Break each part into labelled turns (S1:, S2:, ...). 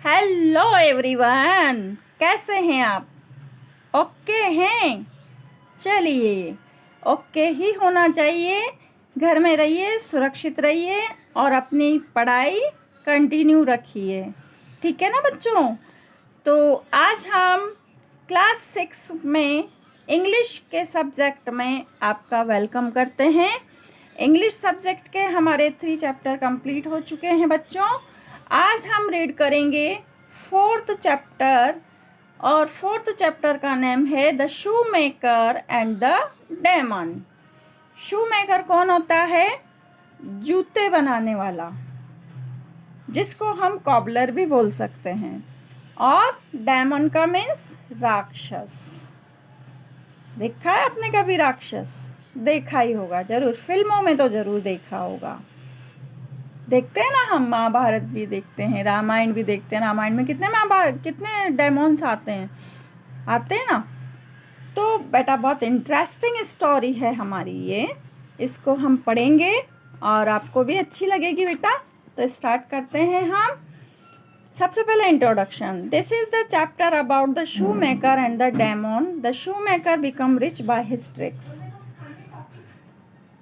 S1: Hello everyone, कैसे हैं आप? ओके हैं? चलिए, ओके ही होना चाहिए। घर में रहिए, सुरक्षित रहिए और अपनी पढ़ाई कंटिन्यू रखिए। ठीक है ना बच्चों? तो आज हम क्लास 6 में इंग्लिश के सब्जेक्ट में आपका वेलकम करते हैं। इंग्लिश सब्जेक्ट के हमारे 3 चैप्टर कंप्लीट हो चुके हैं बच्चों। आज हम रीड करेंगे 4th चैप्टर और 4th चैप्टर का नेम है the shoe maker and the demon. Shoe maker कौन होता है? जूते बनाने वाला, जिसको हम कॉबलर भी बोल सकते हैं। और डेमन का मीन्स राक्षस। देखा है आपने कभी राक्षस? देखा ही होगा जरूर, फिल्मों में तो जरूर देखा होगा। देखते हैं ना, हम महाभारत भी देखते हैं, रामायण भी देखते हैं। रामायण में कितने डेमोन्स आते हैं ना। तो बेटा बहुत इंटरेस्टिंग स्टोरी है हमारी ये, इसको हम पढ़ेंगे और आपको भी अच्छी लगेगी बेटा। तो स्टार्ट करते हैं हम। सबसे पहले introduction. This is the chapter about the shoe maker and the demon. The shoe maker become rich by his tricks.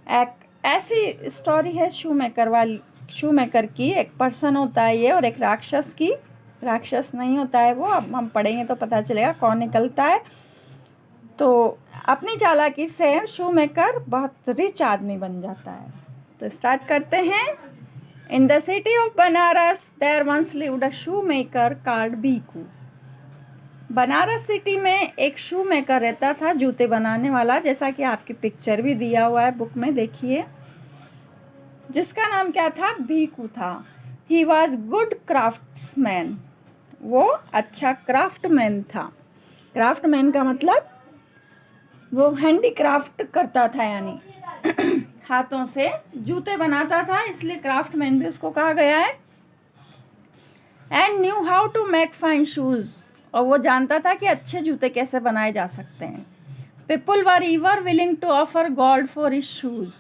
S1: एक ऐसी स्टोरी है शू मेकर की। एक पर्सन होता है ये और एक राक्षस की। राक्षस नहीं होता है वो, अब हम पढ़ेंगे तो पता चलेगा कौन निकलता है। तो अपनी चालाकी से शू मेकर बहुत रिच आदमी बन जाता है। तो स्टार्ट करते हैं। In the city of Banaras there once lived a shoe maker called Bhiku. Banaras city में एक शू मेकर रहता था, जूते बनाने वाला, जैसा कि आपकी पिक्चर भी दिया हुआ है बुक में, देखिए, जिसका नाम क्या था? भीकू था। He was good craftsman. वो अच्छा क्राफ्टमैन था। क्राफ्टमैन का मतलब वो हैंडीक्राफ्ट करता था, यानी हाथों से जूते बनाता था, इसलिए क्राफ्टमैन भी उसको कहा गया है। And knew how to make fine shoes. और वो जानता था कि अच्छे जूते कैसे बनाए जा सकते हैं। People were ever willing to offer gold for his shoes.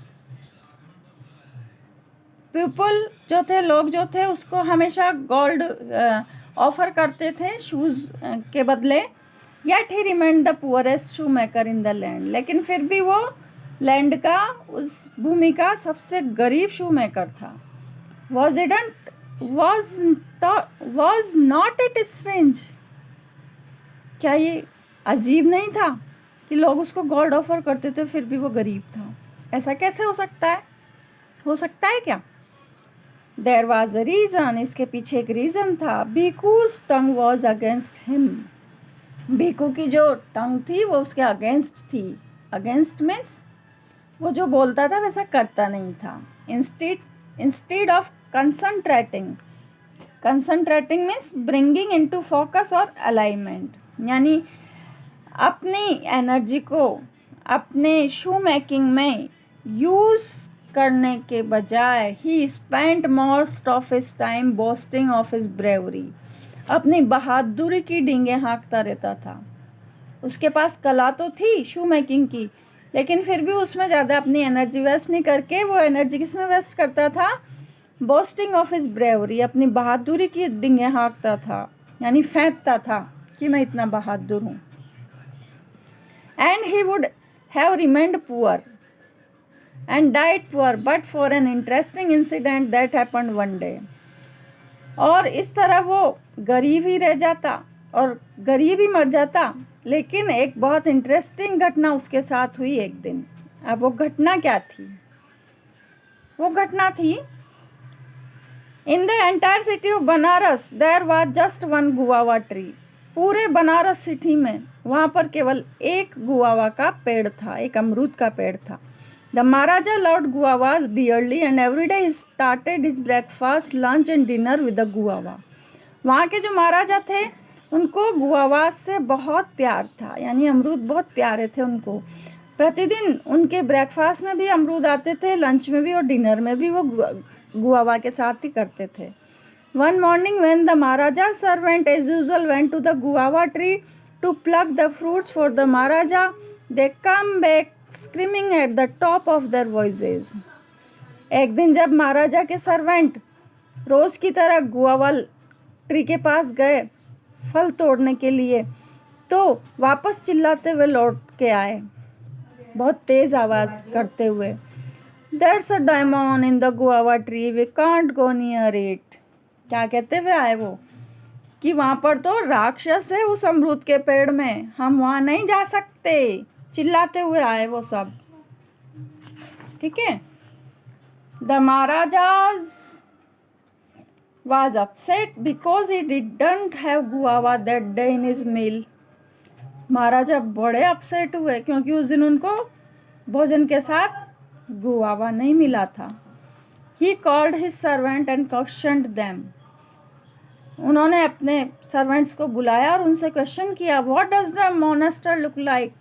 S1: People जो थे, लोग जो थे, उसको हमेशा गोल्ड ऑफर करते थे शूज़ के बदले। Yet he remained the poorest shoe maker in the land. लेकिन फिर भी वो लैंड का, उस भूमि का सबसे गरीब शू मेकर था। was not it strange? क्या ये अजीब नहीं था कि लोग उसको गोल्ड ऑफर करते थे फिर भी वो गरीब था? ऐसा कैसे हो सकता है? हो सकता है क्या? There was a reason. इसके पीछे एक रीज़न था। Bhiku's tongue was against him. Bhiku की जो टंग थी वो उसके अगेंस्ट थी। अगेंस्ट मीन्स वो जो बोलता था वैसा करता नहीं था। Instead of concentrating means bringing into focus और अलाइनमेंट, यानी अपनी एनर्जी को अपने शू मेकिंग में यूज़ करने के बजाय ही spent most of his time boasting of his bravery. अपनी बहादुरी की डींगे हाँकता रहता था। उसके पास कला तो थी शू मेकिंग की, लेकिन फिर भी उसमें ज़्यादा अपनी एनर्जी वेस्ट नहीं करके वो एनर्जी किसमें वेस्ट करता था? बोस्टिंग ऑफ हिज ब्रेवरी, अपनी बहादुरी की डींगे हाँकता था, यानी फेंकता था कि मैं इतना बहादुर हूँ। And he would have remained poor and died poor but for an interesting incident that happened one day। और इस तरह वो गरीब ही रह जाता और गरीब ही मर जाता, लेकिन एक बहुत इंटरेस्टिंग घटना उसके साथ हुई एक दिन। अब वो घटना क्या थी? वो घटना थी, in the entire city of Banaras there was just one guava tree. पूरे बनारस सिटी में वहाँ पर केवल एक गुआवा का पेड़ था, एक अमरूद का पेड़ था। The Maharaja loved guavas dearly and every day he started his breakfast, lunch and dinner with the guava। वहाँ के जो महाराजा थे उनको गुआवा से बहुत प्यार था, यानी अमरूद बहुत प्यारे थे उनको। प्रतिदिन उनके ब्रेकफास्ट में भी अमरूद आते थे, लंच में भी और डिनर में भी वो गुआवा के साथ ही करते थे। One morning when the Maharaja's servant as usual went to the guava tree to pluck the fruits for the Maharaja, they come back screaming at the top of their voices। एक दिन जब महाराजा के servant रोज की तरह guava tree के पास गए फल तोड़ने के लिए, तो वापस चिल्लाते हुए लौट के आए, बहुत तेज़ आवाज़ करते हुए, There's a demon in the guava tree, we can't go near it. क्या कहते हुए आए वो कि वहाँ पर तो राक्षस है उस अमरूद के पेड़ में, हम वहाँ नहीं जा सकते, चिल्लाते हुए आए वो सब। ठीक है। The Maharajas was upset because he didn't have guava that day in his meal. महाराजा बड़े अपसेट हुए क्योंकि उस दिन उनको भोजन के साथ गुआवा नहीं मिला था। He called his servant and questioned them. उन्होंने अपने सर्वेंट्स को बुलाया और उनसे क्वेश्चन किया, What does the monster look like?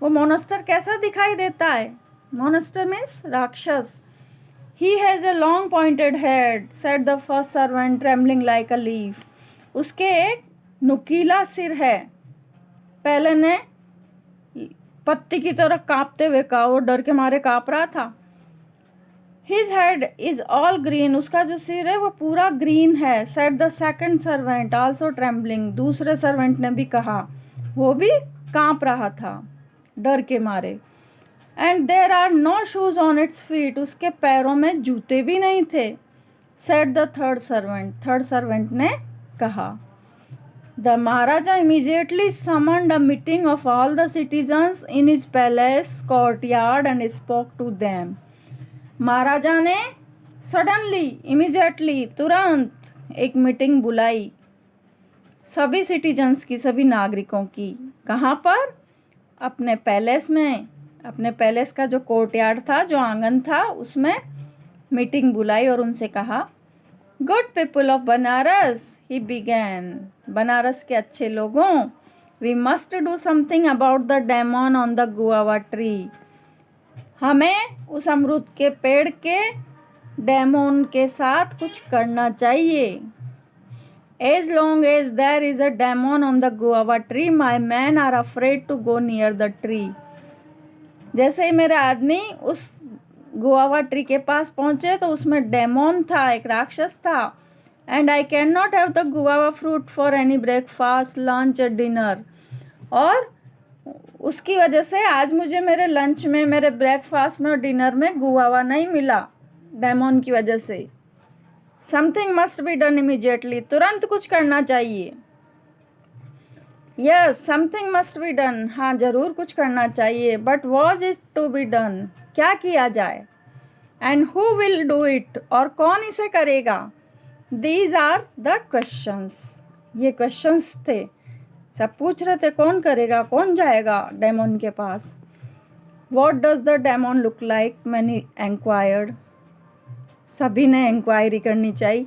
S1: वो मोनेस्टर कैसा दिखाई देता है? मोनेस्टर मीन्स राक्षस। He has a long pointed head, said the first servant, trembling like a leaf. उसके एक नुकीला सिर है, पहले ने पत्ती की तरह कांपते हुए कहा, वो डर के मारे कांप रहा था। His head is all green, उसका जो सिर है वो पूरा ग्रीन है, said the second servant, also trembling. दूसरे सर्वेंट ने भी कहा, वो भी कांप रहा था डर के मारे। And there are no shoes on its feet, उसके पैरों में जूते भी नहीं थे, said the third servant. Third servant ने कहा। The Maharaja immediately summoned a meeting of all the citizens in his palace courtyard and spoke to them. महाराजा ने सडनली, इमीडिएटली, तुरंत एक मीटिंग बुलाई सभी सिटीजन्स की, सभी नागरिकों की। कहाँ पर? अपने पैलेस में। अपने पैलेस का जो कोर्टयार्ड था, जो आंगन था, उसमें मीटिंग बुलाई और उनसे कहा, good people of Banaras, he began, Banaras के अच्छे लोगों, we must do something about the demon on the guava tree. हमें उस अमरूद के पेड़ के डेमोन के साथ कुछ करना चाहिए। As long as there is a demon on the guava tree, my men are afraid to go near the tree. जैसे ही मेरे आदमी उस गुआवा ट्री के पास पहुंचे तो उसमें डेमोन था, एक राक्षस था। And I can not have the guava fruit for any breakfast, lunch, dinner. और उसकी वजह से आज मुझे मेरे लंच में, मेरे ब्रेकफास्ट में और डिनर में गुआवा नहीं मिला, डेमोन की वजह से। Something must be done immediately, तुरंत कुछ करना चाहिए। Yes, something must be done, हाँ जरूर कुछ करना चाहिए। But what is to be done, क्या किया जाए? And who will do it, और कौन इसे करेगा? दीज आर द क्वेश्चंस, ये क्वेश्चंस थे, सब पूछ रहे थे कौन करेगा, कौन जाएगा डेमोन के पास। What does the demon look like, many enquired, सभी ने इंक्वायरी करनी चाहिए,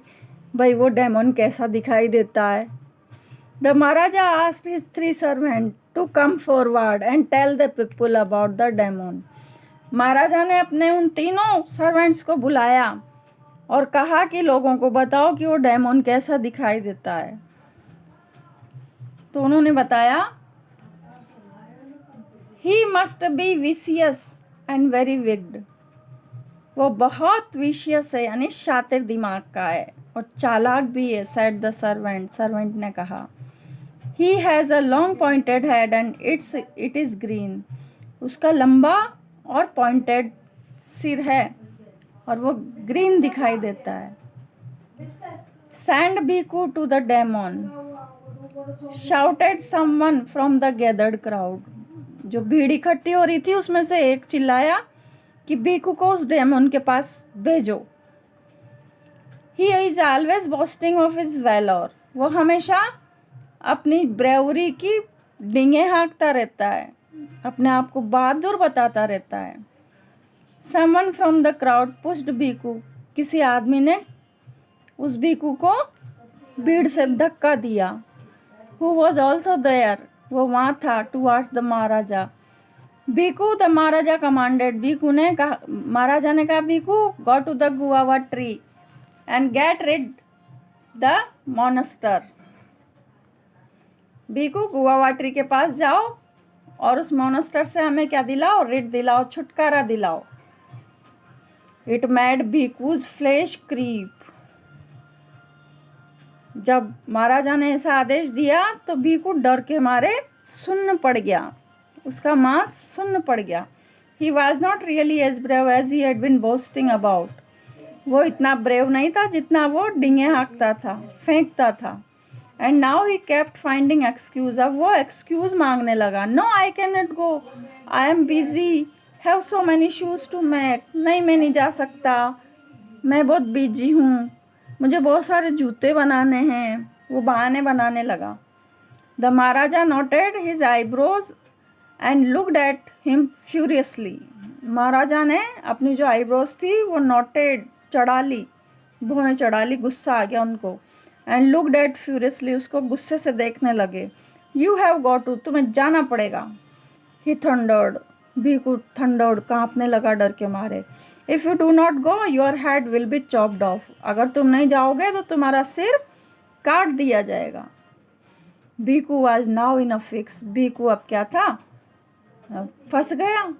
S1: भाई वो डेमोन कैसा दिखाई देता है। The Maharaja asked his three servants to come forward and tell the people about the demon. महाराजा ने अपने उन तीनों सर्वेंट्स को बुलाया और कहा कि लोगों को बताओ कि वो डेमोन कैसा दिखाई देता है। तो उन्होंने बताया, He must be vicious and very wicked. वो बहुत विशियस है, यानी शातिर दिमाग का है और चालाक भी है, said the servant. सर्वेंट ने कहा, He has a long pointed head and it is green. उसका लंबा और पॉइंटेड सिर है और वो ग्रीन दिखाई देता है। Send Bhikkhu to the demon, shouted someone from the gathered crowd. जो भीड़ इकट्ठी हो रही थी उसमें से एक चिल्लाया कि भिक्खु को उस डेमन के पास भेजो। He is always boasting of his valor. वो हमेशा अपनी ब्रेवरी की डींगे हाँकता रहता है, अपने आप को बहादुर बताता रहता है। Someone from the crowd pushed भिक्खु, किसी आदमी ने उस भिक्खु को भीड़ से धक्का दिया। Who was also there, वो वहाँ था। Towards the maharaja, Bhikhu the maharaja commanded, Bhikhu ने कहा, महाराजा ने कहा, Bhikhu go to the guava tree and get rid the monster. Bhikhu guava tree के पास जाओ और उस मोनेस्टर से हमें क्या दिलाओ? रिट दिलाओ, छुटकारा दिलाओ। इट मेड भिक्खुज फ्लैश क्रीप, जब महाराजा ने ऐसा आदेश दिया तो भीखू डर के मारे सुन्न पड़ गया, उसका मांस सुन्न पड़ गया। He was not really as brave as he had been boasting about. वो इतना ब्रेव नहीं था जितना वो डिंगे हाँकता था, फेंकता था। And now he kept finding excuse. अब वो excuse मांगने लगा। No, I cannot go. I am busy. Have so many shoes to make. नहीं, मैं नहीं जा सकता, मैं बहुत बिजी हूँ, मुझे बहुत सारे जूते बनाने हैं। वो बहाने बनाने लगा। The Maharaja noted his eyebrows and looked at him furiously. महाराजा ने अपनी जो आईब्रोज थी वो नोटेड चढ़ा ली, भौहें चढ़ा ली, गुस्सा आ गया उनको। एंड लुक्ड एट फ्यूरियसली, उसको गुस्से से देखने लगे। यू हैव गॉट टू, तुम्हें जाना पड़ेगा। ही थंडर्ड, भीखू थंडर्ड, कांपने लगा डर के मारे। If you do not go your head will be chopped off, अगर तुम नहीं जाओगे तो तुम्हारा सिर काट दिया जाएगा। Bhikhu was now in a fix, Bhikhu अब क्या था, फंस गया।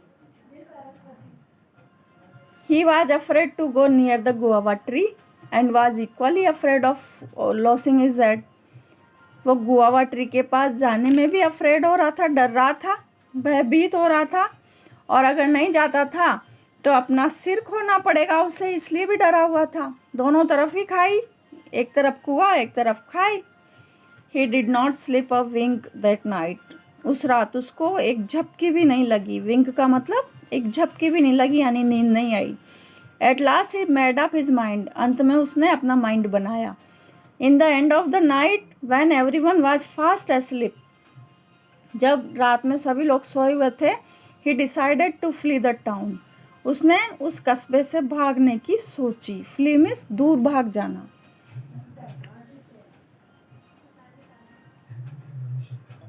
S1: He was afraid to go near the guava tree and was equally afraid of losing his head. वो गुआवा ट्री के पास जाने में भी अफ्रेड हो रहा था, डर रहा था, भयभीत हो रहा था, और अगर नहीं जाता था तो अपना सिर खोना पड़ेगा उसे, इसलिए भी डरा हुआ था। दोनों तरफ ही खाई, एक तरफ कुआं एक तरफ खाई। He did not sleep a wink that night. उस रात उसको एक झपकी भी नहीं लगी। विंक का मतलब एक झपकी भी नहीं लगी, यानी नींद नहीं आई। At last he made up his mind, अंत में उसने अपना माइंड बनाया। In the end of the night when everyone was fast asleep, जब रात में सभी लोग सोए हुए थे, he decided to flee the town, उसने उस कस्बे से भागने की सोची। फ्ली मीन्स दूर भाग जाना।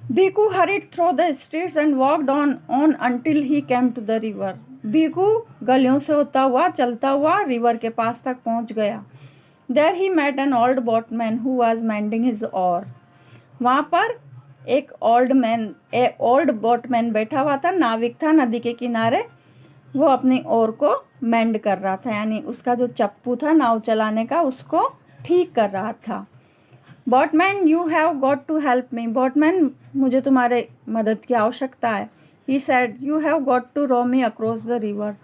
S1: Bhikhu hurried through the streets and walked on until he came to the river. Bhikhu गलियों से होता हुआ चलता हुआ रिवर के पास तक पहुंच गया। There he met an old boatman who was mending his oar. वहाँ पर एक ओल्ड बोटमैन बैठा हुआ था, नाविक था नदी के किनारे। वो अपनी ओर को मेंड कर रहा था, यानी उसका जो चप्पू था नाव चलाने का उसको ठीक कर रहा था। Boatman you have got to help me, boatman मुझे तुम्हारे मदद की आवश्यकता है। He said you have got to row me across the river,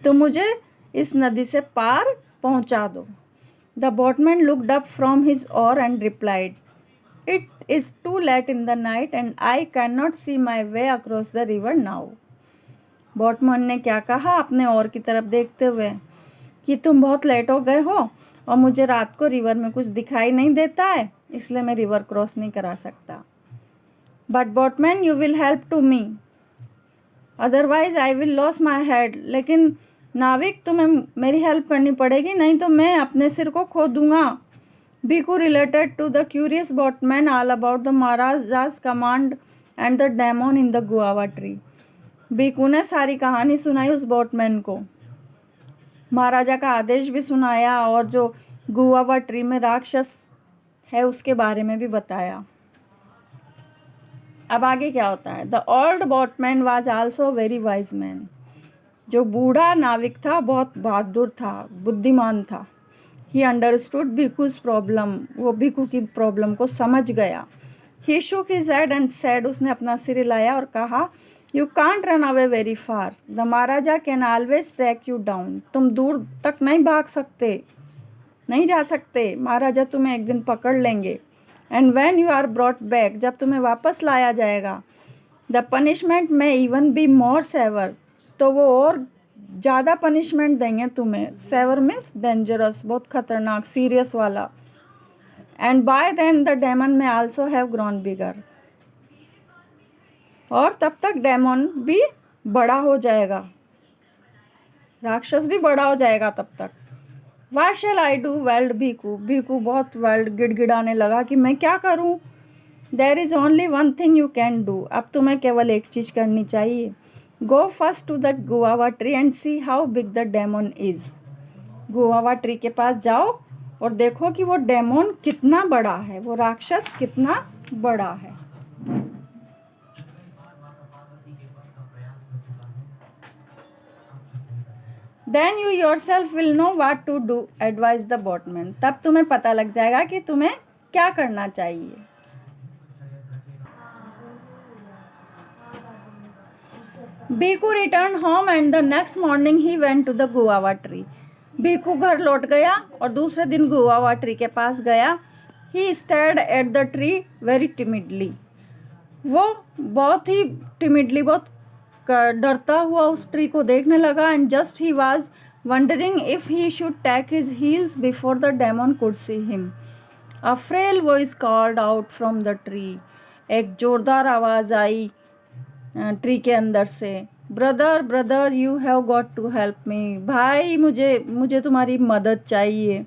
S1: तो मुझे इस नदी से पार पहुंचा दो। The boatman looked up from his oar and replied it is too late in the night and I can not see my way across the river now. Boatman ने क्या कहा अपने ओर की तरफ देखते हुए, कि तुम बहुत लेट हो गए हो और मुझे रात को रिवर में कुछ दिखाई नहीं देता है, इसलिए मैं रिवर क्रॉस नहीं करा सकता। But boatman you will help to me, otherwise I will lose my head, लेकिन नाविक तुम्हें मेरी हेल्प करनी पड़ेगी, नहीं तो मैं अपने सिर को खो दूंगा। Bhikhu related to the curious boatman all about the maharaja's command and the demon in the guava tree. Bhikhu ने सारी कहानी सुनाई उस बोटमैन को, महाराजा का आदेश भी सुनाया और जो गुआवा ट्री में राक्षस है उसके बारे में भी बताया। अब आगे क्या होता है। The old boatman was also very wise man, जो बूढ़ा नाविक था बहुत बहादुर था, बुद्धिमान था। ही अंडरस्टूड भीखूज प्रॉब्लम, वो भीखू की प्रॉब्लम को समझ गया। He shook his head and said, उसने अपना सिर हिलाया और कहा you can't run away very far, the maharaja can always track you down, तुम दूर तक नहीं भाग सकते, नहीं जा सकते, महाराजा तुम्हें एक दिन पकड़ लेंगे। And when you are brought back, जब तुम्हें वापस लाया जाएगा, the punishment may even be more severe, तो वो और ज़्यादा पनिशमेंट देंगे तुम्हें। सेवर मीन्स डेंजरस, बहुत खतरनाक, सीरियस वाला। And by then the demon may also have grown bigger, और तब तक डेमन भी बड़ा हो जाएगा, राक्षस भी बड़ा हो जाएगा तब तक। What shall I do? Wailed Bhikhu, Bhikhu बहुत वेल्ड गिड़गिड़ाने लगा कि मैं क्या करूं। There is only one thing you can do, अब तुम्हें केवल एक चीज़ करनी चाहिए। Go first to the guava tree and see how big the demon is. Guava tree के पास जाओ और देखो कि वो डेमोन कितना बड़ा है, वो राक्षस कितना बड़ा है। Then you yourself will know what to do, advise the boatman. तब तुम्हें पता लग जाएगा कि तुम्हें क्या करना चाहिए? Bhiku return home and the next morning he went to the guava tree. Bhiku घर लौट गया और दूसरे दिन गुआवा ट्री के पास गया। He stared at the tree very timidly. वो बहुत ही टिमिडली, बहुत डरता हुआ उस ट्री को देखने लगा। And just he was wondering if he should take his heels before the demon could see him. A frail voice called out from the tree. एक जोरदार आवाज़ आई ट्री के अंदर से, brother brother you have got to help me. भाई मुझे तुम्हारी मदद चाहिए।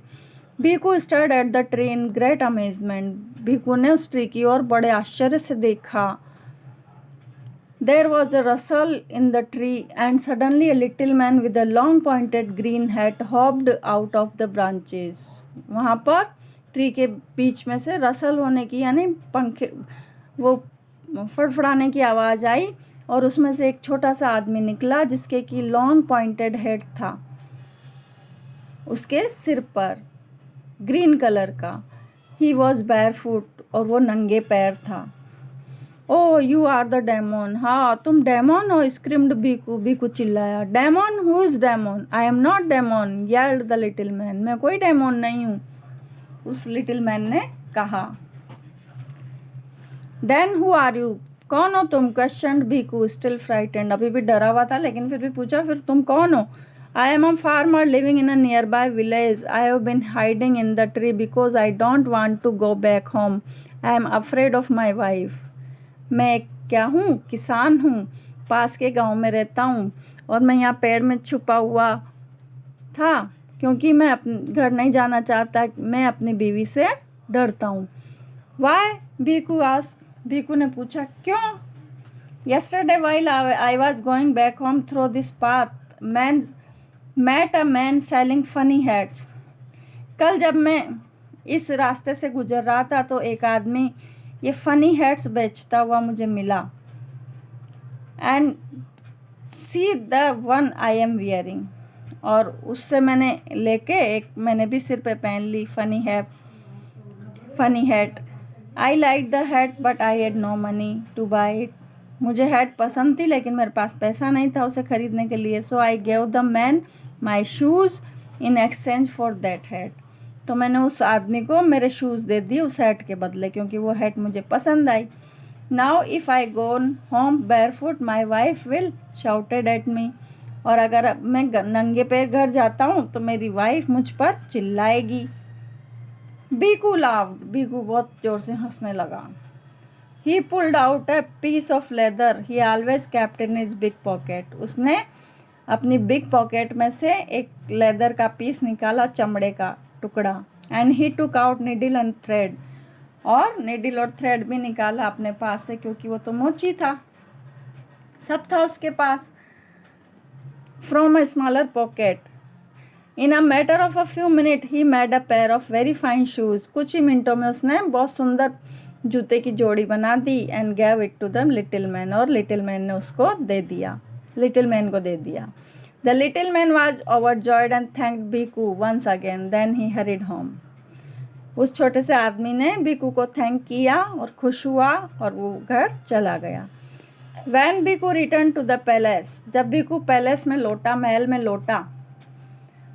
S1: Bhiku stared at the tree in great amazement. Bhiku ने उस ट्री की ओर बड़े आश्चर्य से देखा। There was a Russell in the tree and suddenly a little man with a long pointed green hat hopped out of the branches. वहाँ पर ट्री के बीच में से रसल होने की, यानी पंखे, वो फड़फड़ाने की आवाज़ आई और उसमें से एक छोटा सा आदमी निकला जिसके की लॉन्ग पॉइंटेड हेड था उसके सिर पर, ग्रीन कलर का। ही वॉज बैरफुट, और वो नंगे पैर था। Oh you are the demon. हाँ तुम डेमोन हो, स्क्रीम्ड भीकू। भीकू चिल्लाया, demon? Who is demon? I am not demon, yelled the little man. मैं कोई डेमोन नहीं हूँ, उस लिटिल मैन ने कहा। Then who are you? कौन हो तुम? Question Bhiku still frightened. अभी भी डरा हुआ था लेकिन फिर भी पूछा, फिर तुम कौन हो? I am a farmer living in a nearby village. I have been hiding in the tree because I don't want to go back home. I am afraid of my wife. मैं क्या हूँ? किसान हूँ, पास के गांव में रहता हूँ और मैं यहाँ पेड़ में छुपा हुआ था क्योंकि मैं अपने घर नहीं जाना चाहता। मैं अपनी बीवी से डरता हूँ। वाई? भीकू आस्क्ड। भीकू ने पूछा, क्यों? Yesterday while I was going back home through this path, met a man selling funny hats. कल जब मैं इस रास्ते से गुजर रहा था तो एक आदमी ये फनी हैट्स बेचता हुआ मुझे मिला। And see the one I am wearing, और उससे मैंने लेके एक मैंने भी सिर पे पहन ली funny hat. I like the hat but I had no money to buy it. मुझे हैट पसंद थी लेकिन मेरे पास पैसा नहीं था उसे खरीदने के लिए। So I gave the man my shoes in exchange for that hat. तो मैंने उस आदमी को मेरे शूज़ दे दिए उस हैट के बदले, क्योंकि वो हैट मुझे पसंद आई। Now if I go home barefoot my wife will shouted at me. और अगर मैं नंगे पैर घर जाता हूँ तो मेरी वाइफ मुझ पर चिल्लाएगी। भीकू लाफ्ड। भीकू बहुत जोर से हंसने लगा। He pulled out a piece of leather he always kept in his big pocket. उसने अपनी बिग पॉकेट में से एक लेदर का पीस निकाला, चमड़े का टुकड़ा। And he took out needle and thread, और नीडल और थ्रेड भी निकाला अपने पास से, क्योंकि वो तो मोची था, सब था उसके पास। From a smaller pocket in a matter of a few minute he made a pair of very fine shoes. कुछ ही मिनटों में उसने बहुत सुंदर जूते की जोड़ी बना दी। And gave it to the little man, और लिटिल मैन ने उसको दे दिया, लिटिल मैन को दे दिया। The little man was overjoyed and thanked Bhikhu once again. Then he hurried home. उस छोटे से आदमी ने भीकू को थैंक किया और खुश हुआ और वो घर चला गया। When Bhiku return to the palace, जब भीकू पैलेस में लौटा, महल में लौटा,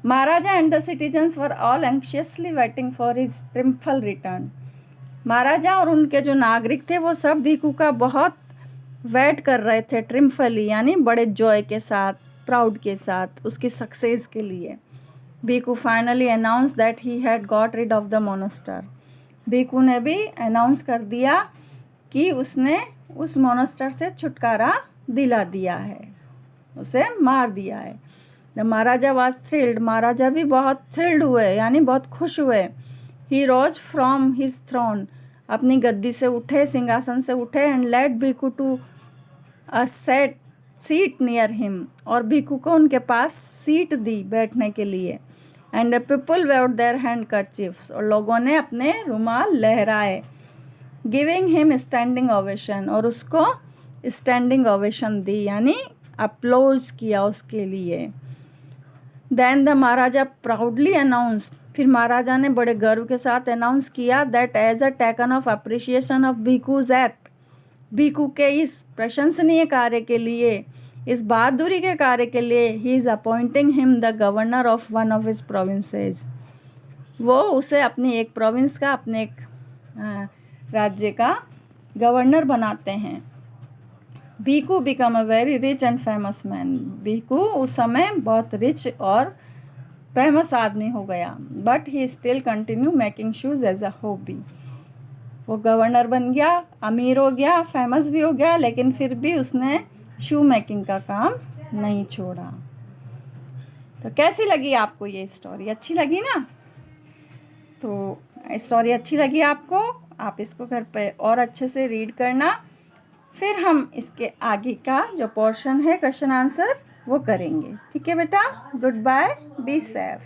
S1: Maharaja and the citizens were all anxiously waiting for his triumphal return. Maharaja और उनके जो नागरिक थे वो सब भीकू का बहुत वेट कर रहे थे, ट्रिम्फली यानी बड़े जॉय के साथ, प्राउड के साथ, उसकी सक्सेस के लिए। Bhiku finally announce that he had got rid of the monster. Bhiku ने भी अनाउंस कर दिया कि उसने उस मोनेस्टर से छुटकारा दिला दिया है, उसे मार दिया है। The Maharaja was thrilled, Maharaja भी बहुत थ्रिल्ड हुए, यानी बहुत खुश हुए। He rose from his throne, अपनी गद्दी से उठे, सिंहासन से उठे। And let Bhiku to a seat near him, और भीकू को उनके पास सीट दी बैठने के लिए। And the people waved their handkerchiefs, और लोगों ने अपने रुमाल लहराए। गिविंग हिम स्टैंडिंग ओवेशन, और उसको स्टैंडिंग ओवेशन दी, यानी अप्लोज किया उसके लिए। Then the Maharaja proudly announced, फिर महाराजा ने बड़े गर्व के साथ अनाउंस किया that as a token of appreciation of Bhikhu's act, Bhikhu के इस प्रशंसनीय कार्य के लिए, इस बहादुरी के कार्य के लिए, he is appointing him the governor of one of his provinces. वो उसे अपनी एक प्रोविंस का, अपने एक राज्य का गवर्नर बनाते हैं। Bhikhu become a very rich and famous man. Bhikhu उस समय बहुत रिच और फेमस आदमी हो गया। But he still continue making shoes as a hobby. वो गवर्नर बन गया, अमीर हो गया, फेमस भी हो गया, लेकिन फिर भी उसने शू मेकिंग का काम नहीं छोड़ा। तो कैसी लगी आपको ये स्टोरी? अच्छी लगी ना? तो स्टोरी अच्छी लगी आपको? आप इसको घर पे और अच्छे से रीड करना, फिर हम इसके आगे का जो पोर्शन है क्वेश्चन आंसर वो करेंगे। ठीक है बेटा? Good bye, be safe.